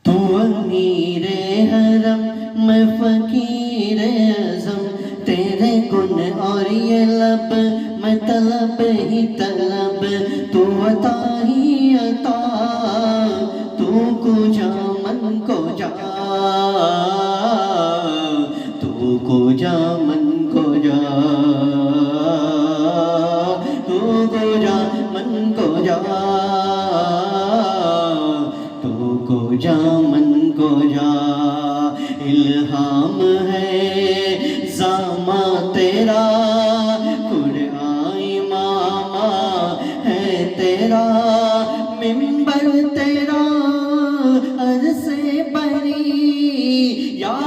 तू अमीर हरम मैं फकीर अज़म, तेरे गुन और ये लब मैं तलब ही तलब, तू अता ही अता, तू कुजा मन को जा, तू कुजा मन को जा, तू कुजा मन को जा, तू कुजा मन को जा। इल्हाम है ज़ामा तेरा, कुरआन इमामा है तेरा, मिंबर तेरा अर्ज़ से बरी, या